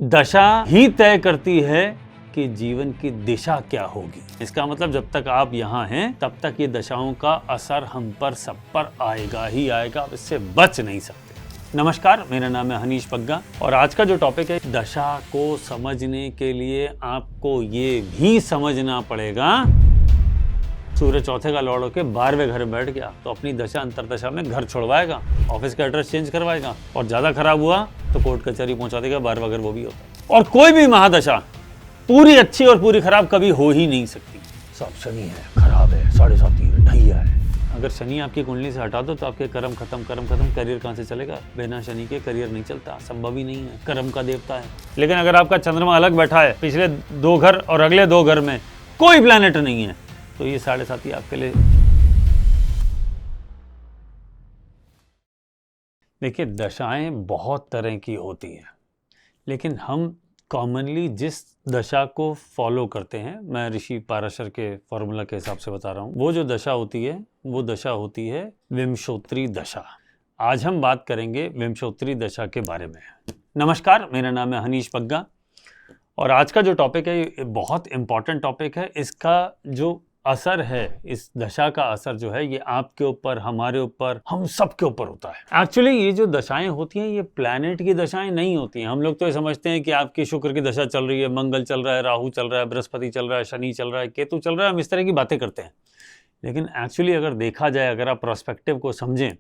दशा ही तय करती है कि जीवन की दिशा क्या होगी। इसका मतलब जब तक आप यहाँ हैं तब तक ये दशाओं का असर हम पर सब पर आएगा ही आएगा, आप इससे बच नहीं सकते। नमस्कार, मेरा नाम है हनीश पग्गा और आज का जो टॉपिक है, दशा को समझने के लिए आपको ये भी समझना पड़ेगा। सूर्य चौथे का लॉर्ड होकर 12वें घर में बैठ गया तो अपनी दशा अंतरदशा में घर छोड़वाएगा, ऑफिस का एड्रेस चेंज करवाएगा और ज्यादा खराब हुआ तो कोर्ट कचहरी पहुंचा देगा, 12वां घर वो भी होता है। और कोई भी महादशा पूरी अच्छी और पूरी खराब कभी हो ही नहीं सकती। सब शनि है, खराब है, 7.5 है, ढैया है। अगर शनि आपकी कुंडली से हटा दो तो आपके कर्म खत्म, करियर कहाँ से चलेगा? बिना शनि के करियर नहीं चलता, संभव ही नहीं है, कर्म का देवता है। लेकिन अगर आपका चंद्रमा अलग बैठा है, पिछले 2 घर और अगले 2 घर में कोई प्लैनेट नहीं है, तो ये 7.5 आपके लिए। देखिए, दशाएं बहुत तरह की होती हैं, लेकिन हम कॉमनली जिस दशा को फॉलो करते हैं, मैं ऋषि पाराशर के फॉर्मूला के हिसाब से बता रहा हूँ, वो जो दशा होती है वो दशा होती है विंशोत्तरी दशा। आज हम बात करेंगे विंशोत्तरी दशा के बारे में। नमस्कार, मेरा नाम है हनीश पग्गा और आज का जो टॉपिक है ये बहुत इंपॉर्टेंट टॉपिक है। इसका जो असर है, इस दशा का असर जो है, ये आपके ऊपर, हमारे ऊपर, हम सब के ऊपर होता है। एक्चुअली ये जो दशाएं होती हैं ये प्लैनेट की दशाएं नहीं होती हैं। हम लोग तो ये समझते हैं कि आपकी शुक्र की दशा चल रही है, मंगल चल रहा है, राहु चल रहा है, बृहस्पति चल रहा है, शनि चल रहा है, केतु चल रहा है, हम इस तरह की बातें करते हैं। लेकिन एक्चुअली अगर देखा जाए, अगर आप प्रोस्पेक्टिव को समझें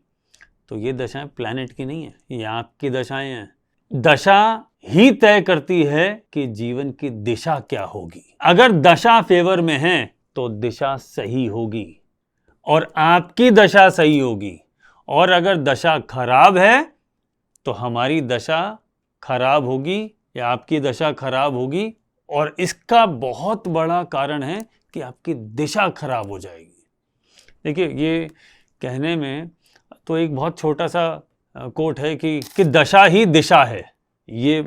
तो ये दशाएं प्लैनेट की नहीं है, ये आपकी दशाएं हैं। दशा ही तय करती है कि जीवन की दिशा क्या होगी। अगर दशा फेवर में है तो दिशा सही होगी और आपकी दशा सही होगी, और अगर दशा खराब है तो हमारी दशा खराब होगी या आपकी दशा खराब होगी। और इसका बहुत बड़ा कारण है कि आपकी दिशा खराब हो जाएगी। देखिए, ये कहने में तो एक बहुत छोटा सा कोट है कि दशा ही दिशा है। ये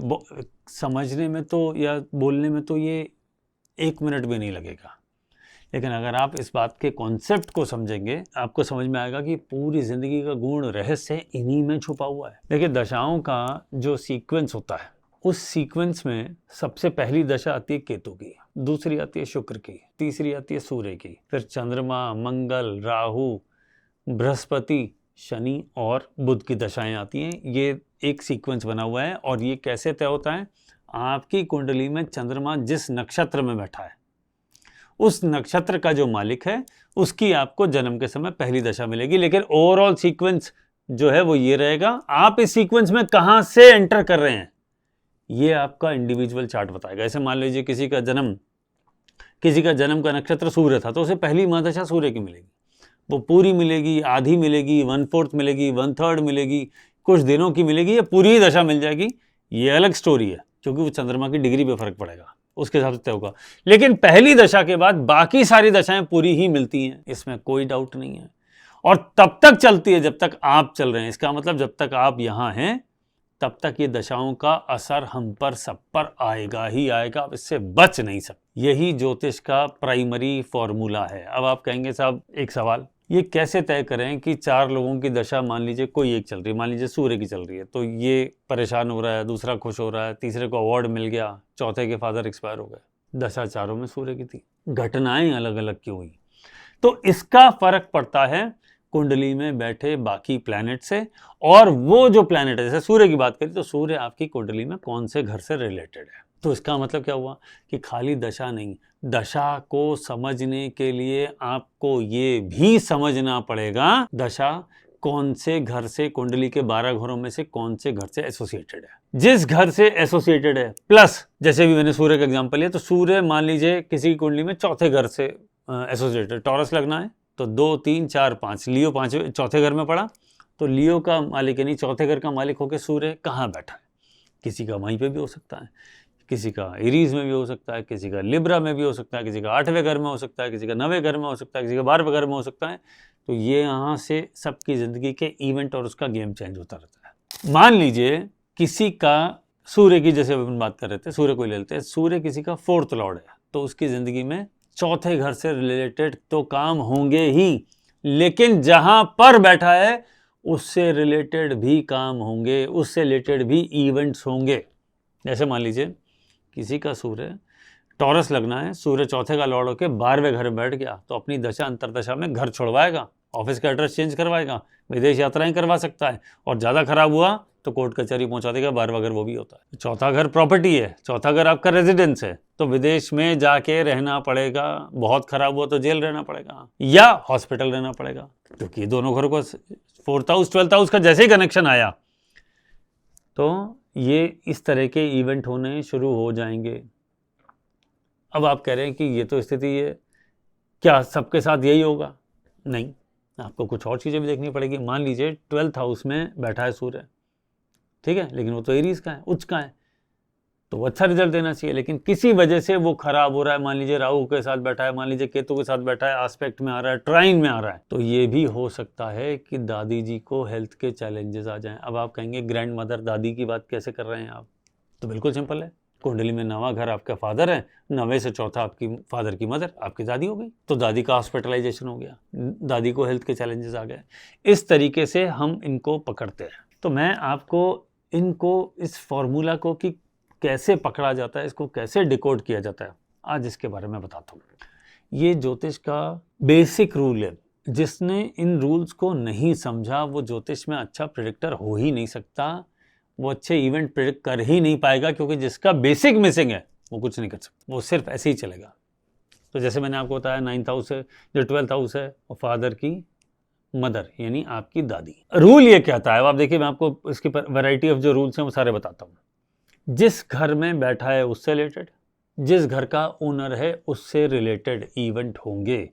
समझने में तो या बोलने में तो ये 1 मिनट भी नहीं लगेगा, लेकिन अगर आप इस बात के कॉन्सेप्ट को समझेंगे, आपको समझ में आएगा कि पूरी जिंदगी का गूढ़ रहस्य इन्हीं में छुपा हुआ है। देखिए, दशाओं का जो सीक्वेंस होता है, उस सीक्वेंस में सबसे पहली दशा आती है केतु की, दूसरी आती है शुक्र की, तीसरी आती है सूर्य की, फिर चंद्रमा, मंगल, राहु, बृहस्पति, शनि और बुध की दशाएं आती हैं। ये एक सीक्वेंस बना हुआ है। और ये कैसे तय होता है? आपकी कुंडली में चंद्रमा जिस नक्षत्र में बैठा है, उस नक्षत्र का जो मालिक है उसकी आपको जन्म के समय पहली दशा मिलेगी। लेकिन ओवरऑल सीक्वेंस जो है वो ये रहेगा। आप इस सीक्वेंस में कहां से एंटर कर रहे हैं ये आपका इंडिविजुअल चार्ट बताएगा। ऐसे मान लीजिए किसी का जन्म का नक्षत्र सूर्य था तो उसे पहली महादशा सूर्य की मिलेगी। वो पूरी मिलेगी, आधी मिलेगी, 1/4 मिलेगी, 1/3 मिलेगी, कुछ दिनों की मिलेगी, या पूरी ही दशा मिल जाएगी, ये अलग स्टोरी है, क्योंकि वो चंद्रमा की डिग्री पे फर्क पड़ेगा, उसके हिसाब से तय होगा। लेकिन पहली दशा के बाद बाकी सारी दशाएं पूरी ही मिलती हैं, इसमें कोई डाउट नहीं है। और तब तक चलती है जब तक आप चल रहे हैं। इसका मतलब जब तक आप यहां हैं तब तक ये दशाओं का असर हम पर सब पर आएगा ही आएगा, आप इससे बच नहीं सकते। यही ज्योतिष का प्राइमरी फॉर्मूला है। अब आप कहेंगे साहब एक सवाल, ये कैसे तय करें कि 4 लोगों की दशा, मान लीजिए कोई एक चल रही है, मान लीजिए सूर्य की चल रही है, तो ये परेशान हो रहा है, दूसरा खुश हो रहा है, तीसरे को अवार्ड मिल गया, चौथे के फादर एक्सपायर हो गए। दशा चारों में सूर्य की थी, घटनाएं अलग अलग क्यों हुई? तो इसका फर्क पड़ता है कुंडली में बैठे बाकी प्लैनेट से। और वो जो प्लैनेट है, जैसे सूर्य की बात करें तो सूर्य आपकी कुंडली में कौन से घर से रिलेटेड है। तो इसका मतलब क्या हुआ कि खाली दशा नहीं, दशा को समझने के लिए आपको ये भी समझना पड़ेगा दशा कौन से घर से, कुंडली के 12 घरों में से कौन से घर से एसोसिएटेड है। जिस घर से एसोसिएटेड है, प्लस जैसे भी मैंने सूर्य का एग्जांपल लिया, तो सूर्य मान लीजिए किसी की कुंडली में चौथे घर से एसोसिएटेड, टॉरस लगना है तो 2, 3, 4, 5, लियो 5 चौथे घर में पड़ा, तो लियो का मालिक यानी चौथे घर का मालिक होकर सूर्य कहाँ बैठा है? किसी का वहीं पे भी हो सकता है, किसी का एरीज में भी हो सकता है, किसी का लिब्रा में भी हो सकता है, किसी का 8वें घर में हो सकता है, किसी का 9वें घर में हो सकता है, किसी का 12वें घर में हो सकता है। तो ये यहाँ से सबकी जिंदगी के इवेंट और उसका गेम चेंज होता रहता है। मान लीजिए किसी का सूर्य की, जैसे अपन बात कर रहे थे, सूर्य को ले लेते हैं, सूर्य किसी का 4th लॉर्ड है, तो उसकी जिंदगी में चौथे घर से रिलेटेड तो काम होंगे ही, लेकिन जहां पर बैठा है उससे रिलेटेड भी काम होंगे, उससे रिलेटेड भी इवेंट्स होंगे। जैसे मान लीजिए किसी का सूर्य टॉरस लगना है, सूर्य चौथे का लॉर्ड होकर 12वें घर में बैठ गया, तो अपनी दशा अंतरदशा में घर छोड़वाएगा, ऑफिस का एड्रेस चेंज करवाएगा, विदेश यात्राएं करवा सकता है, और ज़्यादा खराब हुआ तो कोर्ट कचहरी पहुंचा देगा। 12वां घर वो भी होता है। चौथा घर प्रॉपर्टी है, चौथा घर आपका रेजिडेंस है, तो विदेश में जाके रहना पड़ेगा, बहुत खराब हुआ तो जेल रहना पड़ेगा या हॉस्पिटल रहना पड़ेगा, क्योंकि ये दोनों घरों को 4th हाउस 12th हाउस का जैसे ही कनेक्शन आया तो ये इस तरह के इवेंट होने शुरू हो जाएंगे। अब आप कह रहे हैं कि ये तो स्थिति है, क्या सबके साथ यही होगा? नहीं, आपको कुछ और चीज़ें भी देखनी पड़ेगी। मान लीजिए 12th हाउस में बैठा है सूर्य, ठीक है, लेकिन वो तो एरीज का है, उच्च का है, तो वो अच्छा रिजल्ट देना चाहिए, लेकिन किसी वजह से वो खराब हो रहा है। मान लीजिए राहु के साथ बैठा है, मान लीजिए केतु के साथ बैठा है, एस्पेक्ट में आ रहा है, ट्राइन में आ रहा है, तो ये भी हो सकता है कि दादी जी को हेल्थ के चैलेंजेस आ जाएं। अब आप कहेंगे ग्रैंड मदर दादी की बात कैसे कर रहे हैं आप? तो बिल्कुल सिंपल है, कुंडली में 9वां घर आपका फादर है, 9वें से चौथा आपकी फादर की मदर, आपकी दादी हो गई, तो दादी का हॉस्पिटलाइजेशन हो गया, दादी को हेल्थ के चैलेंजेस आ गए। इस तरीके से हम इनको पकड़ते हैं। तो मैं आपको इनको, इस फॉर्मूला को कि कैसे पकड़ा जाता है, इसको कैसे डिकोड किया जाता है, आज इसके बारे में बताता हूँ। ये ज्योतिष का बेसिक रूल है। जिसने इन रूल्स को नहीं समझा वो ज्योतिष में अच्छा प्रेडिक्टर हो ही नहीं सकता, वो अच्छे इवेंट प्रेडिक्ट कर ही नहीं पाएगा, क्योंकि जिसका बेसिक मिसिंग है वो कुछ नहीं कर सकता, वो सिर्फ ऐसे ही चलेगा। तो जैसे मैंने आपको बताया 9th हाउस है, जो 12th हाउस है, और फादर की मदर यानी आपकी दादी। रूल ये कहता है, अब आप देखिए, मैं आपको इसकी वैरायटी ऑफ जो रूल्स हैं वो सारे बताता हूँ। जिस घर में बैठा है उससे रिलेटेड, जिस घर का ओनर है उससे रिलेटेड इवेंट होंगे।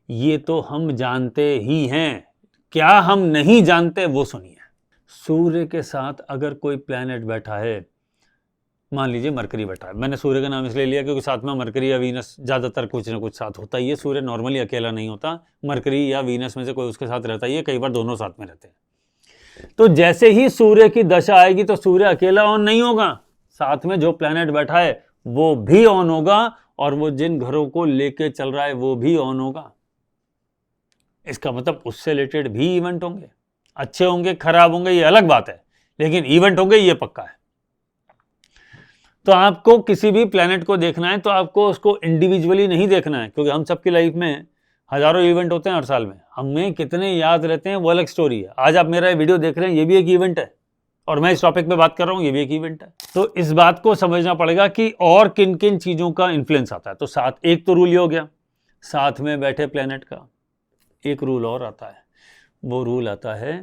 ये तो हम जानते ही हैं, क्या हम नहीं जानते वो सुनिए। सूर्य के साथ अगर कोई प्लैनेट बैठा है, मान लीजिए मरकरी बैठा है, मैंने सूर्य का नाम इसलिए लिया क्योंकि साथ में मरकरी या वीनस ज़्यादातर कुछ ना कुछ साथ होता ही है। सूर्य नॉर्मली अकेला नहीं होता, मरकरी या वीनस में से कोई उसके साथ रहता ही है, कई बार दोनों साथ में रहते हैं। तो जैसे ही सूर्य की दशा आएगी तो सूर्य अकेला ऑन नहीं होगा, साथ में जो प्लैनेट बैठा है वो भी ऑन होगा, और वो जिन घरों को लेके चल रहा है वो भी ऑन होगा। इसका मतलब उससे रिलेटेड भी इवेंट होंगे, अच्छे होंगे खराब होंगे ये अलग बात है, लेकिन इवेंट होंगे ये पक्का है। तो आपको किसी भी प्लैनेट को देखना है तो आपको उसको इंडिविजुअली नहीं देखना है, क्योंकि हम सबकी लाइफ में हजारों इवेंट होते हैं हर साल में, हमें कितने याद रहते हैं वो अलग स्टोरी है। आज आप मेरा ये वीडियो देख रहे हैं, ये भी एक इवेंट है, और मैं इस टॉपिक पे बात कर रहा हूं, ये भी एक इवेंट है। तो इस बात को समझना पड़ेगा कि और किन किन चीजों का इन्फ्लुएंस आता है। तो साथ, एक तो रूल ये हो गया साथ में बैठे प्लैनेट का। एक रूल और आता है, वो रूल आता है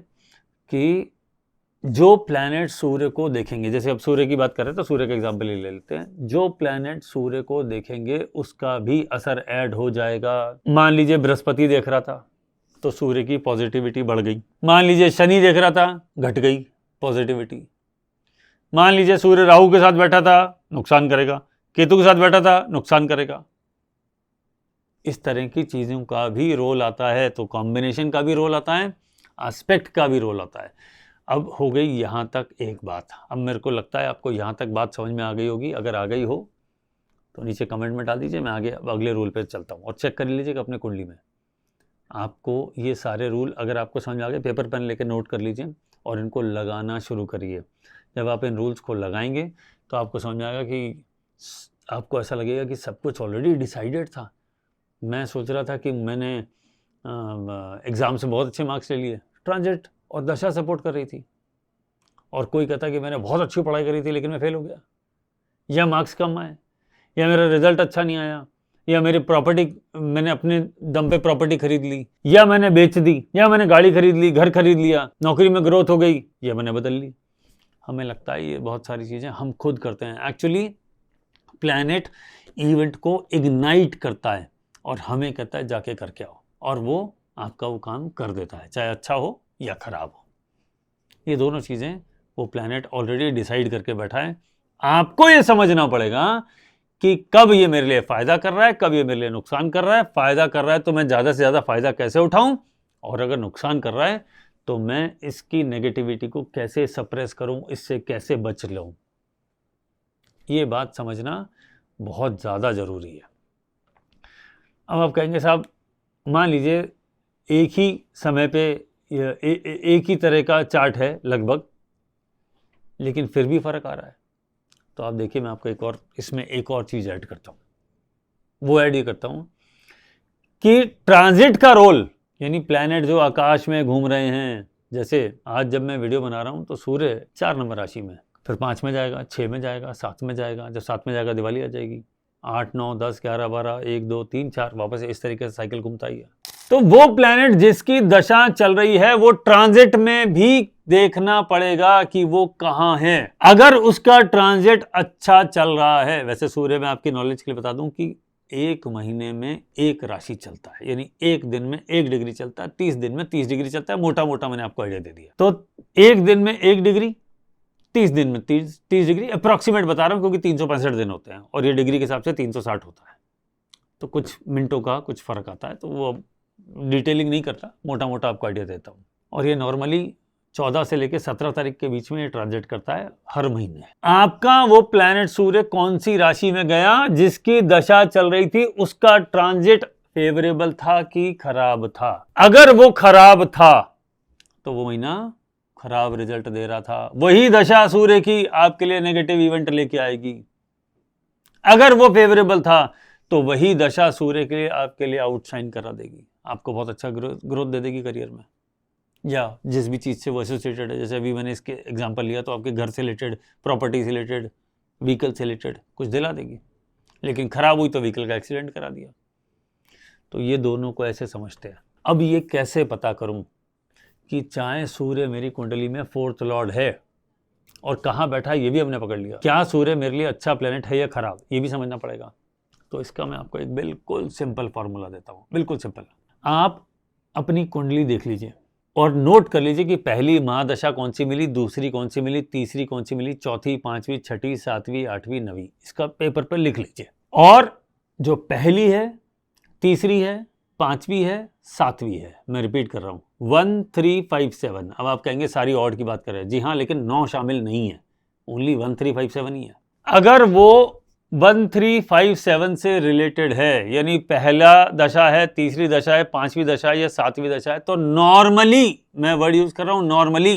कि जो प्लैनेट सूर्य को देखेंगे, जैसे अब सूर्य की बात कर रहे हैं तो सूर्य का एग्जाम्पल ले लेते हैं, जो प्लैनेट सूर्य को देखेंगे उसका भी असर ऐड हो जाएगा। मान लीजिए बृहस्पति देख रहा था तो सूर्य की पॉजिटिविटी बढ़ गई, मान लीजिए शनि देख रहा था घट गई पॉजिटिविटी, मान लीजिए सूर्य राहु के साथ बैठा था नुकसान करेगा, केतु के साथ बैठा था नुकसान करेगा। इस तरह की चीज़ों का भी रोल आता है, तो कॉम्बिनेशन का भी रोल आता है, एस्पेक्ट का भी रोल आता है। अब हो गई यहाँ तक एक बात। अब मेरे को लगता है आपको यहाँ तक बात समझ में आ गई होगी, अगर आ गई हो तो नीचे कमेंट में डाल दीजिए, मैं आगे अगले रूल पे चलता हूँ। और चेक कर लीजिएगा अपने कुंडली में, आपको ये सारे रूल अगर आपको समझ में आ गए, पेपर पेन लेकर नोट कर लीजिए और इनको लगाना शुरू करिए। जब आप इन रूल्स को लगाएंगे तो आपको समझ में आएगा कि आपको ऐसा लगेगा कि सब कुछ ऑलरेडी डिसाइडेड था। मैं सोच रहा था कि मैंने एग्ज़ाम से बहुत अच्छे मार्क्स ले लिए, ट्रांजिट और दशा सपोर्ट कर रही थी, और कोई कहता कि मैंने बहुत अच्छी पढ़ाई करी थी लेकिन मैं फेल हो गया, या मार्क्स कम आए, या मेरा रिजल्ट अच्छा नहीं आया, या मेरी प्रॉपर्टी, मैंने अपने दम पे प्रॉपर्टी खरीद ली, या मैंने बेच दी, या मैंने गाड़ी खरीद ली, घर खरीद लिया, नौकरी में ग्रोथ हो गई, या मैंने बदल ली। हमें लगता है ये बहुत सारी चीज़ें हम खुद करते हैं। एक्चुअली प्लैनेट इवेंट को इग्नाइट करता है और हमें कहता है जाके करके आओ, और वो आपका वो काम कर देता है, चाहे अच्छा हो या खराब हो। ये दोनों चीज़ें वो प्लैनेट ऑलरेडी डिसाइड करके बैठा है। आपको ये समझना पड़ेगा कि कब ये मेरे लिए फ़ायदा कर रहा है, कब ये मेरे लिए नुकसान कर रहा है। फ़ायदा कर रहा है तो मैं ज़्यादा से ज़्यादा फ़ायदा कैसे उठाऊं, और अगर नुकसान कर रहा है तो मैं इसकी नेगेटिविटी को कैसे सप्रेस करूं, इससे कैसे बच लूं। ये बात समझना बहुत ज़्यादा ज़रूरी है। अब आप कहेंगे साहब, मान लीजिए एक ही समय पे एक ही तरह का चार्ट है लगभग, लेकिन फिर भी फ़र्क आ रहा है, तो आप देखिए मैं आपको इसमें एक और चीज़ ऐड करता हूँ। वो ऐड ये करता हूँ कि ट्रांजिट का रोल, यानी प्लैनेट जो आकाश में घूम रहे हैं, जैसे आज जब मैं वीडियो बना रहा हूँ तो सूर्य 4 नंबर राशि में, फिर 5 में जाएगा, 6 में जाएगा, 7 में जाएगा, जब 7 में जाएगा दिवाली आ जाएगी, 8, 9, 10, 11, 12, 1, 2, 3, 4 वापस इस तरीके से साइकिल घूमता ही है। तो वो प्लैनेट जिसकी दशा चल रही है वो ट्रांजिट में भी देखना पड़ेगा कि वो कहाँ है। अगर उसका ट्रांजिट अच्छा चल रहा है, वैसे सूर्य में आपकी नॉलेज के लिए बता दूं कि 1 महीने में 1 राशि चलता है, यानी 1 दिन में 1 डिग्री चलता है, 30 दिन में 30 डिग्री चलता है, मोटा मोटा मैंने आपको आइडिया दे दिया। तो 1 दिन में 1 डिग्री, 30 दिन में 30 डिग्री, अप्रॉक्सीमेट बता रहा हूं क्योंकि 365 दिन होते हैं और ये डिग्री के हिसाब से 360 होता है, तो कुछ मिनटों का कुछ फर्क आता है, तो वो डिटेलिंग नहीं करता, मोटा मोटा आपको आइडिया देता हूँ। और ये नॉर्मली 14 से लेकर 17 तारीख के बीच में ये ट्रांजिट करता है हर महीने। आपका वो प्लैनेट सूर्य कौन सी राशि में गया जिसकी दशा चल रही थी, उसका ट्रांजिट फेवरेबल था कि खराब था। अगर वो खराब था तो वो महीना खराब रिजल्ट दे रहा था, वही दशा सूर्य की आपके लिए नेगेटिव इवेंट लेके आएगी। अगर वो फेवरेबल था तो वही दशा सूर्य के लिए आपके लिए आउटशाइन करा देगी, आपको बहुत अच्छा ग्रोथ दे देगी करियर में, या जिस भी चीज़ से वो एसोसिएटेड है। जैसे अभी मैंने इसके एग्जांपल लिया तो आपके घर से रिलेटेड, प्रॉपर्टी से रिलेटेड, व्हीकल से रिलेटेड कुछ दिला देगी, लेकिन खराब हुई तो व्हीकल का एक्सीडेंट करा दिया। तो ये दोनों को ऐसे समझते हैं। अब ये कैसे पता करूं कि चाहे सूर्य मेरी कुंडली में 4th लॉर्ड है और कहाँ बैठा है ये भी हमने पकड़ लिया, क्या सूर्य मेरे लिए अच्छा प्लेनेट है या खराब, ये भी समझना पड़ेगा। तो इसका मैं आपको एक बिल्कुल सिंपल फॉर्मूला देता हूँ, बिल्कुल सिंपल। आप अपनी कुंडली देख लीजिए और नोट कर लीजिए कि पहली महादशा कौन सी मिली, दूसरी कौन सी मिली, तीसरी कौन सी मिली, चौथी, 5वीं, 6ठी, 7वीं, 8वीं, 9वीं, इसका पेपर पर लिख लीजिए। और जो पहली है, तीसरी है, 5वीं है, 7वीं है, मैं रिपीट कर रहा हूँ, 1, 3, 5, 7। अब आप कहेंगे सारी ऑड की बात कर रहे हैं, जी हाँ, लेकिन 9 शामिल नहीं है, ओनली 1, 3, 5, 7 ही है। अगर वो 1, 3, 5, 7 से रिलेटेड है, यानी पहला दशा है, तीसरी दशा है, 5वीं दशा है या 7वीं दशा है, तो नॉर्मली, मैं वर्ड यूज कर रहा हूं नॉर्मली,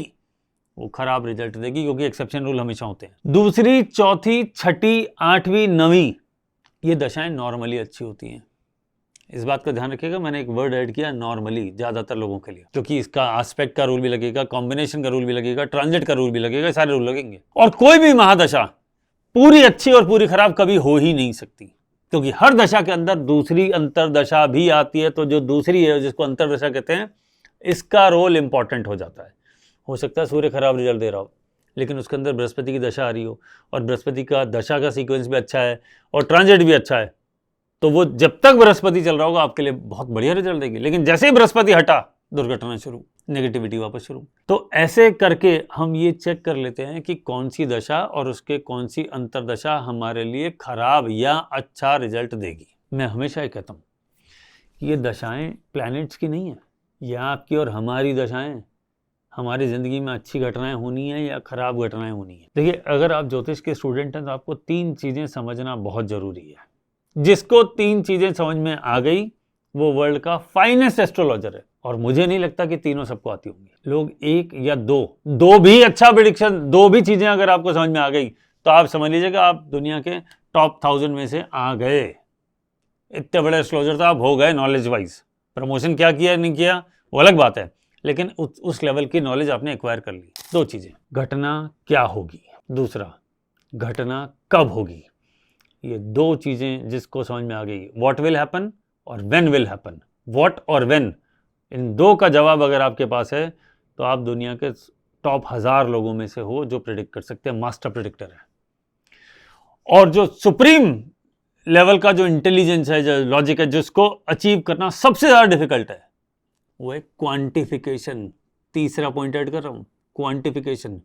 वो खराब रिजल्ट देगी, क्योंकि एक्सेप्शन रूल हमेशा होते हैं। दूसरी, चौथी, 6ठी, 8वीं, 9वीं, ये दशाएं नॉर्मली अच्छी होती हैं। इस बात का ध्यान रखिएगा, मैंने एक वर्ड ऐड किया नॉर्मली, ज्यादातर लोगों के लिए, क्योंकि इसका एस्पेक्ट का रूल भी लगेगा, कॉम्बिनेशन का रूल भी लगेगा, ट्रांजिट का रूल भी लगेगा, सारे रूल लगेंगे। और कोई भी महादशा पूरी अच्छी और पूरी खराब कभी हो ही नहीं सकती, क्योंकि हर दशा के अंदर दूसरी अंतरदशा भी आती है। तो जो दूसरी है, जिसको अंतरदशा कहते हैं, इसका रोल इंपॉर्टेंट हो जाता है। हो सकता है सूर्य खराब रिजल्ट दे रहा हो, लेकिन उसके अंदर बृहस्पति की दशा आ रही हो, और बृहस्पति का दशा का सीक्वेंस भी अच्छा है और ट्रांजिट भी अच्छा है, तो वो जब तक बृहस्पति चल रहा होगा आपके लिए बहुत बढ़िया रिजल्ट देगी। लेकिन जैसे ही बृहस्पति हटा, दुर्घटना शुरू, नेगेटिविटी वापस शुरू। तो ऐसे करके हम ये चेक कर लेते हैं कि कौन सी दशा और उसके कौन सी अंतरदशा हमारे लिए खराब या अच्छा रिजल्ट देगी। मैं हमेशा ये कहता हूँ कि ये दशाएं प्लैनेट्स की नहीं है, ये आपकी और हमारी दशाएं, हमारी ज़िंदगी में अच्छी घटनाएं होनी है या खराब घटनाएं होनी है। देखिए, अगर आप ज्योतिष के स्टूडेंट हैं तो आपको 3 चीज़ें समझना बहुत ज़रूरी है। जिसको 3 चीज़ें समझ में आ गई वो वर्ल्ड का फाइनेस्ट एस्ट्रोलॉजर है, और मुझे नहीं लगता कि तीनों सबको आती होंगी। लोग 1 या 2 भी अच्छा प्रेडिक्शन, 2 भी चीज़ें अगर आपको समझ में आ गई तो आप समझ लीजिएगा आप दुनिया के टॉप 1000 में से आ गए। इतने बड़े एस्ट्रोलॉजर तो आप हो गए नॉलेज वाइज। प्रमोशन क्या किया नहीं किया वो अलग बात है, लेकिन उस लेवल की नॉलेज आपने एक्वायर कर ली। 2 चीज़ें, घटना क्या होगी, दूसरा घटना कब होगी। ये 2 चीज़ें जिसको समझ में आ गई, व्हाट विल हैपन और व्हेन विल हैपन, व्हाट और व्हेन, इन 2 का जवाब अगर आपके पास है तो आप दुनिया के टॉप 1000 लोगों में से हो जो प्रिडिक्ट कर सकते हैं, मास्टर प्रिडिक्टर है। और जो सुप्रीम लेवल का जो इंटेलिजेंस है, जो लॉजिक है, जिसको अचीव करना सबसे ज़्यादा डिफिकल्ट है, वो है क्वांटिफिकेशन। तीसरा पॉइंट ऐड कर रहा हूँ, क्वांटिफिकेशन।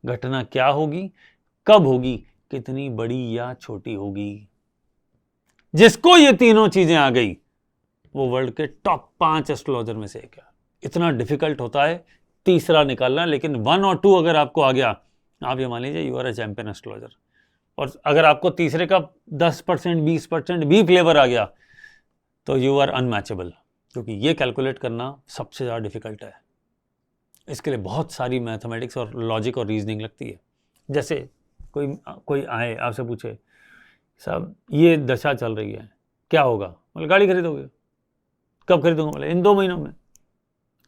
घटना क्या होगी, कब होगी, कितनी बड़ी या छोटी होगी। जिसको ये तीनों चीजें आ गई वो वर्ल्ड के टॉप 5 एस्ट्रोलॉजर में से एक है। इतना डिफिकल्ट होता है तीसरा निकालना, लेकिन 1 और 2 अगर आपको आ गया, आप ये मान लीजिए you are a champion astrologer. और अगर आपको तीसरे का 10%, 20% भी फ्लेवर आ गया तो यू आर अनमैचेबल, क्योंकि ये कैलकुलेट करना सबसे ज़्यादा डिफिकल्ट है। इसके लिए बहुत सारी मैथमेटिक्स और लॉजिक और रीजनिंग लगती है। जैसे कोई आए आपसे पूछे साहब ये दशा चल रही है क्या होगा, बोले गाड़ी खरीदोगे, कब खरीदूंगा, बोले इन 2 महीनों में।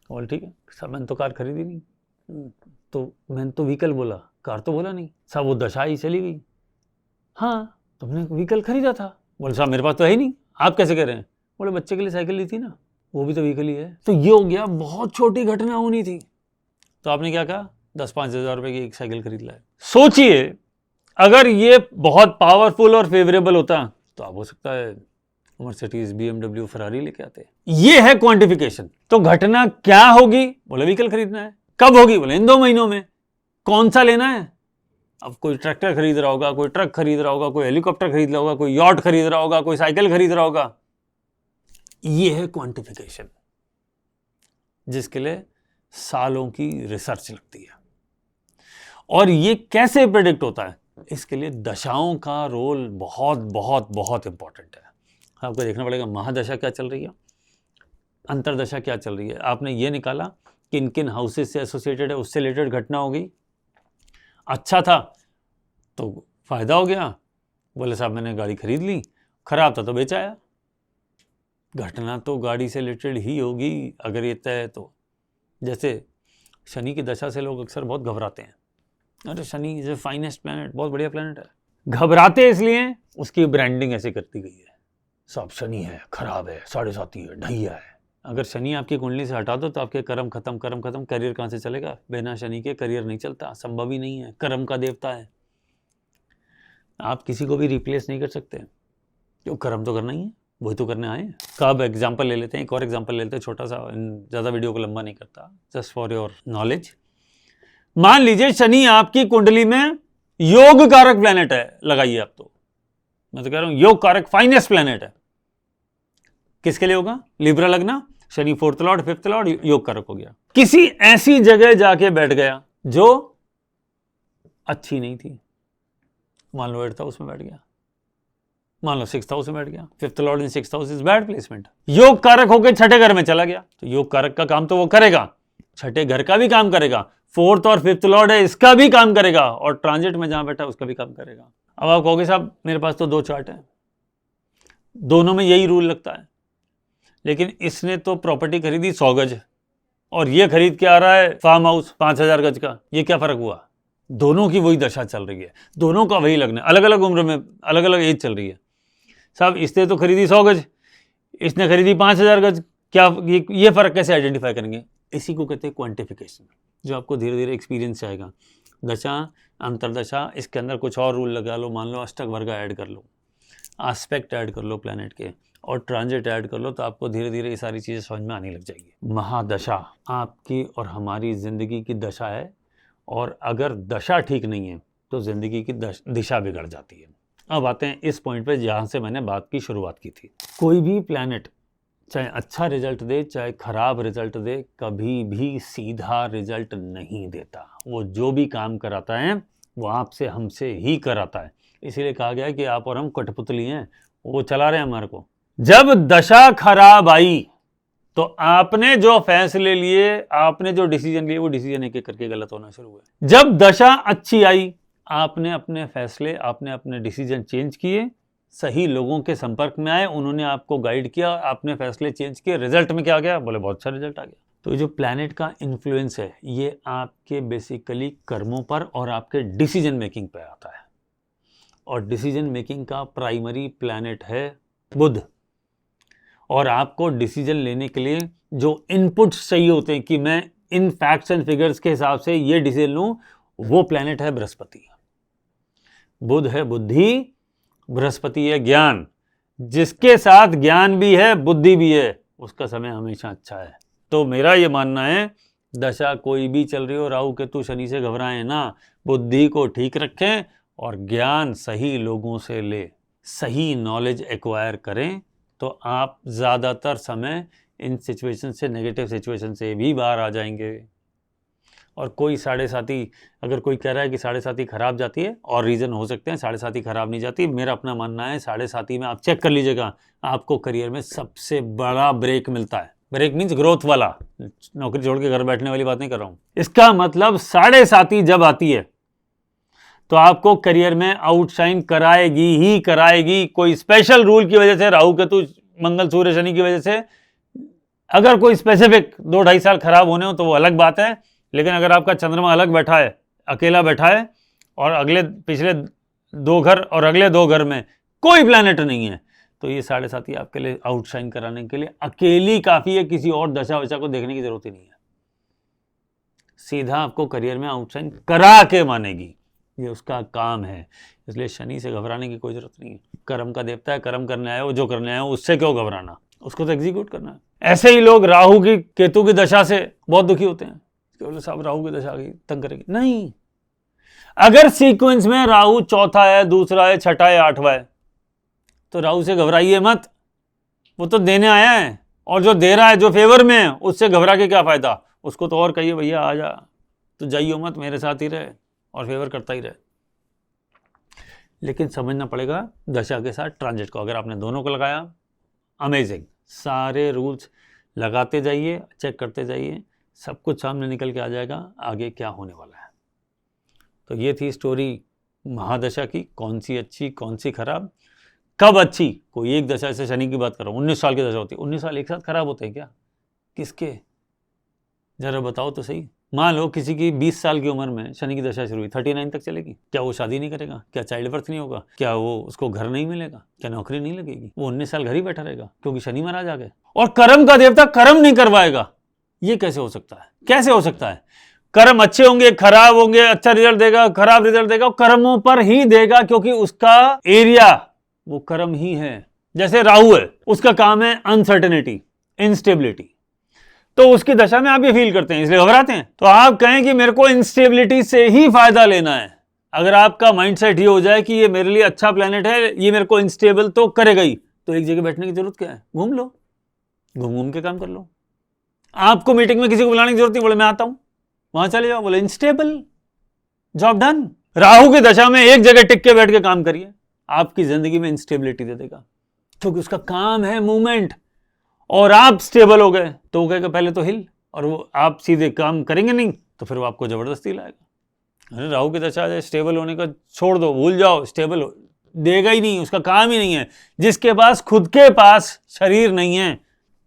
बोले ठीक है साहब मैंने तो कार खरीदी नहीं, तो मैंने तो व्हीकल बोला, कार तो बोला नहीं। साहब वो दशा ही चली गई। हाँ तुमने व्हीकल खरीदा था। बोले साहब मेरे पास तो है ही नहीं, आप कैसे कह रहे हैं। बोले बच्चे के लिए साइकिल ली थी ना, वो भी तो व्हीकल ही है। तो ये हो गया, बहुत छोटी घटना होनी थी, तो आपने क्या कहा 10-5 हज़ार रुपए की एक साइकिल खरीद लाए। सोचिए अगर ये बहुत पावरफुल और फेवरेबल होता तो आप हो सकता है मर्सिडीज, BMW, फरारी लेके आते। ये है क्वांटिफिकेशन। तो घटना क्या होगी, बोले व्हीकल खरीदना है। कब होगी, बोले इन 2 महीनों में। कौन सा लेना है, अब कोई ट्रैक्टर खरीद रहा होगा, कोई ट्रक खरीद रहा होगा, कोई हेलीकॉप्टर खरीद रहा होगा, कोई यॉट खरीद रहा होगा, कोई साइकिल खरीद रहा होगा। ये है क्वांटिफिकेशन, जिसके लिए सालों की रिसर्च लगती है। और ये कैसे प्रेडिक्ट होता है, इसके लिए दशाओं का रोल बहुत बहुत बहुत इंपॉर्टेंट है। आपको देखना पड़ेगा महादशा क्या चल रही है, अंतरदशा क्या चल रही है। आपने ये निकाला किन किन हाउसेस से एसोसिएटेड है, उससे रिलेटेड घटना हो गई। अच्छा था तो फायदा हो गया, बोले साहब मैंने गाड़ी खरीद ली, खराब था तो बेच आया। घटना तो गाड़ी से रिलेटेड ही होगी अगर ये तय है तो। जैसे शनि की दशा से लोग अक्सर बहुत घबराते हैं, अरे Shani is a finest planet, बहुत बढ़िया प्लैनेट है। घबराते इसलिए उसकी ब्रांडिंग ऐसे करती गई है, सब शनि है, खराब है, 7.5 है, ढैया है। अगर शनि आपकी कुंडली से हटा दो तो आपके कर्म खत्म, कर्म खत्म, करियर कहाँ से चलेगा। बिना शनि के करियर नहीं चलता, संभव ही नहीं है, कर्म का देवता है। आप किसी को भी रिप्लेस नहीं कर सकते, क्यों, कर्म तो करना ही है, वही तो करने आए हैं। कब एग्जाम्पल ले लेते हैं, एक और एग्जाम्पल ले लेते हैं छोटा सा, ज़्यादा वीडियो को लंबा नहीं करता, जस्ट फॉर योर नॉलेज। मान लीजिए शनि आपकी कुंडली में योग कारक प्लैनेट है, लगाइए आप, तो मैं तो कह रहा हूं योग कारक फाइनेस्ट प्लैनेट है। किसके लिए होगा, लिब्रा लगना, Shani 4th Lord 5th Lord, योग कारक हो गया। किसी ऐसी जगह जाके बैठ गया जो अच्छी नहीं थी, मान लो 8th हाउस में बैठ गया, मान लो 6th हाउस में बैठ गया, 5th Lord in 6th house is bad placement. योग कारक होकर 6ठे घर में चला गया, तो योग कारक का काम तो वो करेगा, 6ठे घर का भी काम करेगा, 4th और 5th लॉर्ड है इसका भी काम करेगा, और ट्रांजिट में जहां बैठा उसका भी काम करेगा। अब आप कहोगे साहब मेरे पास तो 2 चार्ट है, दोनों में यही रूल लगता है, लेकिन इसने तो प्रॉपर्टी खरीदी 100 गज और ये खरीद के आ रहा है फार्म हाउस 5000 गज का, ये क्या फर्क हुआ। दोनों की वही दशा चल रही है, दोनों का वही लगना, अलग अलग उम्र में अलग अलग एज चल रही है। साहब इसने तो खरीदी 100 गज, इसने खरीदी 5000 गज, क्या ये फर्क कैसे आइडेंटिफाई करेंगे। इसी को कहते हैं क्वांटिफिकेशन, जो आपको धीरे धीरे एक्सपीरियंस से आएगा। दशा, अंतरदशा, इसके अंदर कुछ और रूल लगा लो, मान लो अष्टक वर्ग ऐड कर लो, एस्पेक्ट ऐड कर लो प्लैनेट के, और ट्रांजिट ऐड कर लो, तो आपको धीरे धीरे ये सारी चीज़ें समझ में आने लग जाएगी। महादशा आपकी और हमारी ज़िंदगी की दशा है, और अगर दशा ठीक नहीं है तो ज़िंदगी की दिशा बिगड़ जाती है। अब आते हैं इस पॉइंट पे जहाँ से मैंने बात की शुरुआत की थी। कोई भी प्लैनेट चाहे अच्छा रिजल्ट दे चाहे खराब रिजल्ट दे, कभी भी सीधा रिजल्ट नहीं देता। वो जो भी काम कराता है वो आपसे हमसे ही कराता है। इसीलिए कहा गया है कि आप और हम कठपुतली हैं, वो चला रहे हैं हमारे को। जब दशा खराब आई तो आपने जो फैसले लिए, आपने जो डिसीजन लिए, वो डिसीजन एक एक करके गलत होना शुरू हुए। जब दशा अच्छी आई, आपने अपने फैसले, आपने अपने डिसीजन चेंज किए, सही लोगों के संपर्क में आए, उन्होंने आपको गाइड किया, आपने फैसले चेंज किए, रिजल्ट में क्या आ गया, बोले बहुत अच्छा रिजल्ट आ गया। तो ये जो प्लैनेट का इन्फ्लुएंस है, ये आपके बेसिकली कर्मों पर और आपके डिसीजन मेकिंग पे आता है। और डिसीजन मेकिंग का प्राइमरी प्लैनेट है बुध। और आपको डिसीजन लेने के लिए जो इनपुट्स चाहिए होते हैं कि मैं इन फैक्ट्स एंड फिगर्स के हिसाब से ये डिसीजन लूं, वो प्लैनेट है बृहस्पति। बुध है बुद्धि, बृहस्पति है ज्ञान। जिसके साथ ज्ञान भी है बुद्धि भी है, उसका समय हमेशा अच्छा है। तो मेरा ये मानना है, दशा कोई भी चल रही हो, राहु केतु शनि से घबराएं ना, बुद्धि को ठीक रखें और ज्ञान सही लोगों से ले, सही नॉलेज एक्वायर करें, तो आप ज़्यादातर समय इन सिचुएशन से, नेगेटिव सिचुएशन से भी बाहर आ जाएंगे। और कोई 7.5, अगर कोई कह रहा है कि 7.5 खराब जाती है, और रीज़न हो सकते हैं, 7.5 खराब नहीं जाती। मेरा अपना मानना है 7.5 में आप चेक कर लीजिएगा, आपको करियर में सबसे बड़ा ब्रेक मिलता है। ब्रेक मीन्स ग्रोथ वाला, नौकरी छोड़ के घर बैठने वाली बात नहीं कर रहा हूँ। इसका मतलब 7.5 जब आती है तो आपको करियर में आउटशाइन कराएगी ही कराएगी। कोई स्पेशल रूल की वजह से, राहु केतु मंगल सूर्य शनि की वजह से अगर कोई स्पेसिफिक 2-2.5 साल खराब होने हो तो वो अलग बात है, लेकिन अगर आपका चंद्रमा अलग बैठा है, अकेला बैठा है और अगले पिछले 2 घर और अगले 2 घर में कोई प्लैनेट नहीं है, तो ये 7.5 आपके लिए आउटशाइन कराने के लिए अकेली काफी है, किसी और दशा वशा को देखने की जरूरत ही नहीं है। सीधा आपको करियर में आउटशाइन करा के मानेगी, ये उसका काम है। इसलिए शनि से घबराने की कोई जरूरत नहीं है। कर्म का देवता है, कर्म करने आए हो, जो करने आए हो उससे क्यों घबराना, उसको तो एग्जीक्यूट करना है। ऐसे ही लोग राहु की केतु की दशा से बहुत दुखी होते हैं, बोले साहब राहु की दशा आ गई तंग करेगी। नहीं, अगर सीक्वेंस में राहु चौथा है, दूसरा है, छठा है, 8वां है, तो राहु से घबराइए मत, वो तो देने आया है, और जो दे रहा है, जो फेवर में है, उससे घबरा के क्या फायदा। उसको तो और कहिए भैया आ जा, तो जाइयो मत, मेरे साथ ही रहे और फेवर करता ही रहे। लेकिन समझना पड़ेगा दशा के साथ ट्रांजिट को। अगर आपने दोनों को लगाया, अमेजिंग, सारे रूल्स लगाते जाइए, चेक करते जाइए, सब कुछ सामने निकल के आ जाएगा आगे क्या होने वाला है। तो ये थी स्टोरी महादशा की, कौन सी अच्छी कौन सी खराब, कब अच्छी। कोई एक दशा, से शनि की बात कर रहा हूँ, 19 साल की दशा होती है, 19 साल एक साथ खराब होते हैं क्या, किसके, जरा बताओ तो सही। मान लो किसी की 20 साल की उम्र में शनि की दशा शुरू हुई, 39 तक चलेगी, क्या वो शादी नहीं करेगा, क्या चाइल्ड बर्थ नहीं होगा, क्या वो उसको घर नहीं मिलेगा, क्या नौकरी नहीं लगेगी, वो 19 साल घर ही बैठा रहेगा क्योंकि शनि महाराज आ गए। और कर्म का देवता कर्म नहीं करवाएगा, ये कैसे हो सकता है, कैसे हो सकता है। कर्म अच्छे होंगे, खराब होंगे, अच्छा रिजल्ट देगा, खराब रिजल्ट देगा, कर्मों पर ही देगा, क्योंकि उसका एरिया वो कर्म ही है। जैसे राहु है, उसका काम है अनसर्टेनिटी, इंस्टेबिलिटी, तो उसकी दशा में आप ये फील करते हैं, इसलिए घबराते हैं। तो आप कहें कि मेरे को इंस्टेबिलिटी से ही फायदा लेना है, अगर आपका माइंडसेट ये हो जाए कि ये मेरे लिए अच्छा प्लेनेट है, ये मेरे को इंस्टेबल तो करेगा ही, तो एक जगह बैठने की जरूरत क्या है, घूम लो, घूम घूम के काम कर लो। आपको मीटिंग में किसी को बुलाने की जरूरत नहीं, बोले मैं आता हूं, वहां चले जाओ, बोले इंस्टेबल, जॉब डन। राहु की दशा में एक जगह टिक के बैठ के काम करिए, आपकी जिंदगी में इंस्टेबिलिटी दे देगा, क्योंकि उसका काम है मूवमेंट। और आप स्टेबल हो गए तो वो कहेगा पहले तो हिल, और वो आप सीधे काम करेंगे नहीं तो फिर वो आपको जबरदस्ती लाएगा। अरे राहु की दशा है, स्टेबल होने का छोड़ दो, भूल जाओ, स्टेबल हो देगा ही नहीं, उसका काम ही नहीं है। जिसके पास खुद के पास शरीर नहीं है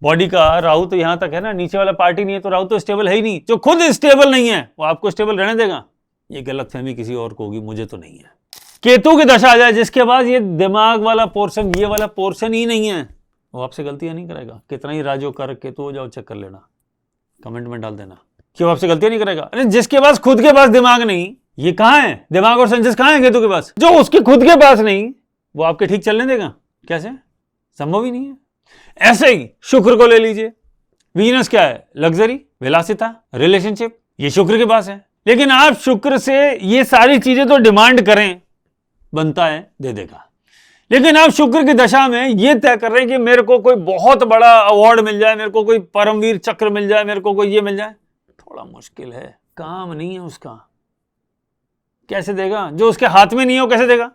बॉडी का, राहु तो यहां तक है ना, नीचे वाला पार्टी नहीं है, तो राहु तो स्टेबल है ही नहीं। जो खुद स्टेबल नहीं है वो आपको स्टेबल रहने देगा, ये गलतफहमी किसी और को होगी, मुझे तो नहीं है। केतु की दशा आ जाए जिसके पास ये दिमाग वाला पोर्शन, ये वाला पोर्शन ही नहीं है, वो आपसे गलतियां नहीं करेगा। कितना ही राजो कर केतु हो जाओ, चेक कर लेना, कमेंट में डाल देना कि वो आपसे गलतियां नहीं करेगा। अरे जिसके पास खुद के पास दिमाग नहीं, ये कहां है दिमाग और सेंसेस, कहां है केतु के पास, जो उसके खुद के पास नहीं, वो आपके ठीक चलने देगा, कैसे, संभव ही नहीं है। ऐसे ही शुक्र को ले लीजिए, वीनस क्या है, लग्जरी, विलासिता, रिलेशनशिप, ये शुक्र के पास है। लेकिन आप शुक्र से ये सारी चीजें तो डिमांड करें, बनता है, दे देगा। लेकिन आप शुक्र की दशा में ये तय कर रहे हैं कि मेरे को कोई बहुत बड़ा अवार्ड मिल जाए, मेरे को कोई परमवीर चक्र मिल जाए, मेरे को कोई ये मिल जाए, थोड़ा मुश्किल है, काम नहीं है उसका, कैसे देगा, जो उसके हाथ में नहीं है वो कैसे देगा।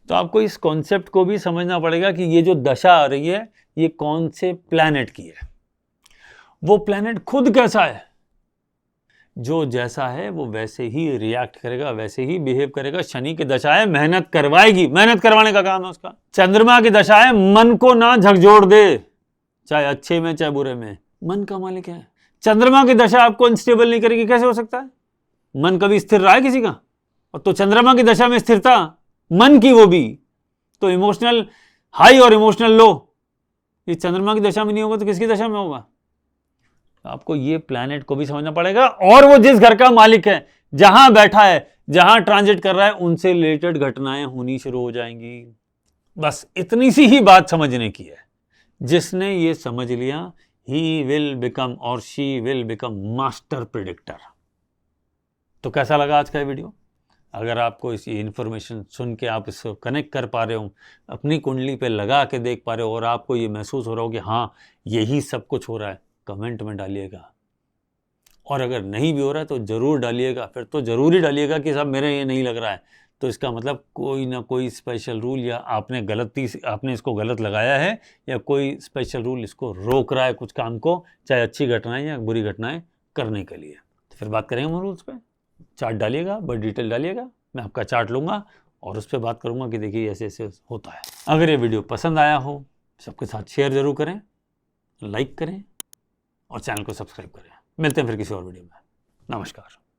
तो आपको इस कॉन्सेप्ट को भी समझना पड़ेगा कि ये जो दशा आ रही है ये कौन से प्लैनेट की है, वो प्लैनेट खुद कैसा है, जो जैसा है वो वैसे ही रिएक्ट करेगा, वैसे ही बिहेव करेगा। शनि की दशा है, मेहनत करवाएगी, मेहनत करवाने का काम है उसका। चंद्रमा की दशा है, मन को ना झकझोर दे, चाहे अच्छे में चाहे बुरे में, मन का मालिक है। चंद्रमा की दशा आपको अनस्टेबल नहीं करेगी, कैसे हो सकता है, मन कभी स्थिर रहा है किसी का, और तो चंद्रमा की दशा में स्थिरता मन की, वो भी तो इमोशनल हाई और इमोशनल लो, ये चंद्रमा की दशा में नहीं होगा तो किसकी दशा में होगा। आपको ये प्लैनेट को भी समझना पड़ेगा, और वो जिस घर का मालिक है, जहां बैठा है, जहां ट्रांजिट कर रहा है, उनसे रिलेटेड घटनाएं होनी शुरू हो जाएंगी। बस इतनी सी ही बात समझने की है। जिसने ये समझ लिया, ही विल बिकम और she will become master predictor. तो कैसा लगा आज का वीडियो? अगर आपको इस इन्फॉर्मेशन सुन के आप इसको कनेक्ट कर पा रहे हो, अपनी कुंडली पे लगा के देख पा रहे हो, और आपको ये महसूस हो रहा हो कि हाँ यही सब कुछ हो रहा है, कमेंट में डालिएगा। और अगर नहीं भी हो रहा है तो ज़रूर डालिएगा, फिर तो ज़रूर ही डालिएगा कि साहब मेरे ये नहीं लग रहा है, तो इसका मतलब कोई ना कोई स्पेशल रूल, या आपने इसको गलत लगाया है, या कोई स्पेशल रूल इसको रोक रहा है कुछ काम को, चाहे अच्छी घटनाएं या बुरी घटनाएं करने के लिए। तो फिर बात करेंगे हम रूल्स पे। चार्ट डालिएगा, बड़ी डिटेल डालिएगा, मैं आपका चार्ट लूँगा और उस पर बात करूँगा कि देखिए ऐसे ऐसे होता है। अगर ये वीडियो पसंद आया हो सबके साथ शेयर ज़रूर करें, लाइक करें और चैनल को सब्सक्राइब करें। मिलते हैं फिर किसी और वीडियो में। नमस्कार।